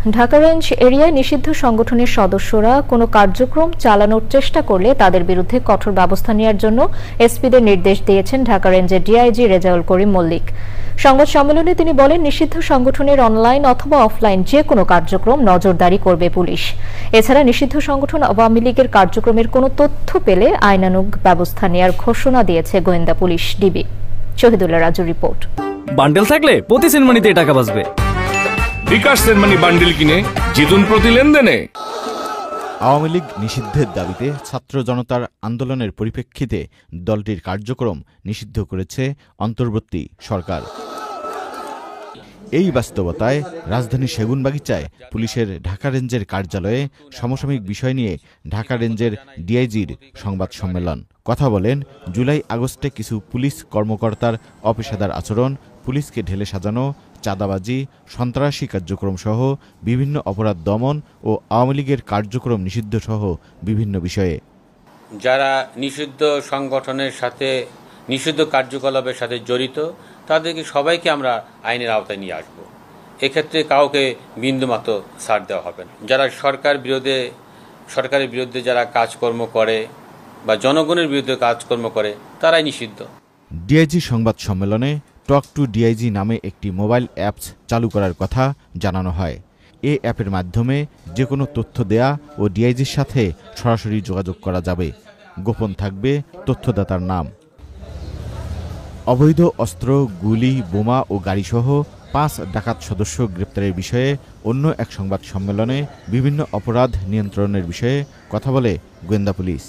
Dhaka range এরিয়ায় নিষিদ্ধ সংগঠনের সদস্যরা কোনো কার্যক্রম চালানোর চেষ্টা করলে তাদের বিরুদ্ধে কঠোর ব্যবস্থা নেওয়ার জন্য এসপিদের নির্দেশ দিয়েছেন ঢাকা রেঞ্জের ডিআইজি রেজাউল করিম মল্লিক। সংবাদ সম্মেলনে তিনি বলেন, নিষিদ্ধ সংগঠনের অনলাইন অথবা অফলাইন যে কোনো কার্যক্রম নজরদারি করবে পুলিশ। এছাড়া নিষিদ্ধ সংগঠন আওয়ামী লীগের কার্যক্রমের কোনো তথ্য পেলে আইনানুগ ব্যবস্থা নেওয়ার ঘোষণা দিয়েছে গোয়েন্দা পুলিশ ডিবি। শহীদুল্লাহ রাজুর রিপোর্ট। বান্ডেল থাকলে প্রতি সেনমানিতে টাকা বাঁচবে। বিকাশ সেনমানি বান্ডেল কিনে জিতুন প্রতি লেনদেনে। আওয়ামী লীগ নিষিদ্ধের দাবিতে ছাত্র জনতার আন্দোলনের পরিপ্রেক্ষিতে দলটির কার্যক্রম নিষিদ্ধ করেছে অন্তর্বর্তী সরকার। এই বাস্তবতায় রাজধানীর সেগুনবাগিচায় পুলিশের ঢাকা রেঞ্জের কার্যালয়ে সমসাময়িক বিষয় নিয়ে ঢাকা রেঞ্জের ডিআইজির সংবাদ সম্মেলন। কথা বলেন জুলাই আগস্টে কিছু পুলিশ কর্মকর্তার অপেশাদার আচরণ, পুলিশকে ঢেলে সাজানো, চাঁদাবাজি, সন্ত্রাসী কার্যক্রম সহ বিভিন্ন অপরাধ দমন ও আওয়ামী লীগের কার্যক্রম নিষিদ্ধ সহ বিভিন্ন বিষয়ে। যারা নিষিদ্ধ সংগঠনের সাথে নিষিদ্ধ কার্যকলাপের সাথে জড়িত তাদেরকে সবাইকে আমরা আইনের আওতায় নিয়ে আসব। এক্ষেত্রে কাউকে বিন্দুমাত্র ছাড় দেওয়া হবে না। যারা সরকারের বিরুদ্ধে যারা কাজকর্ম করে বা জনগণের বিরুদ্ধে কাজকর্ম করে তারাই নিষিদ্ধ। ডিআইজি সংবাদ সম্মেলনে টক টু ডিআইজি নামে একটি মোবাইল অ্যাপস চালু করার কথা জানানো হয়। এই অ্যাপের মাধ্যমে যে কোনো তথ্য দেয়া ও ডিআইজির সাথে সরাসরি যোগাযোগ করা যাবে। গোপন থাকবে তথ্যদাতার নাম। অবৈধ অস্ত্র, গুলি, বোমা ও গাড়িসহ 5 ডাকাত সদস্য গ্রেপ্তারের বিষয়ে অন্য এক সংবাদ সম্মেলনে বিভিন্ন অপরাধ নিয়ন্ত্রণের বিষয়ে কথা বলে গোয়েন্দা পুলিশ।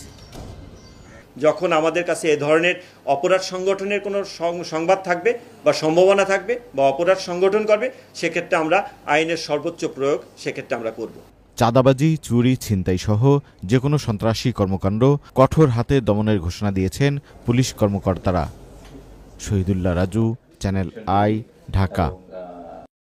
যখন আমাদের কাছে এ ধরনের অপরাধ সংগঠনের কোনো সংবাদ থাকবে বা সম্ভাবনা থাকবে বা অপরাধ সংগঠন করবে, সেক্ষেত্রে আমরা আইনের সর্বোচ্চ প্রয়োগ সেক্ষেত্রে আমরা করব। চাঁদাবাজি, চুরি, ছিনতাই সহ যে কোনো সন্ত্রাসী কর্মকাণ্ড কঠোর হাতে দমনের ঘোষণা দিয়েছেন পুলিশ কর্মকর্তারা। Shahidullah Raju, channel I, Dhaka.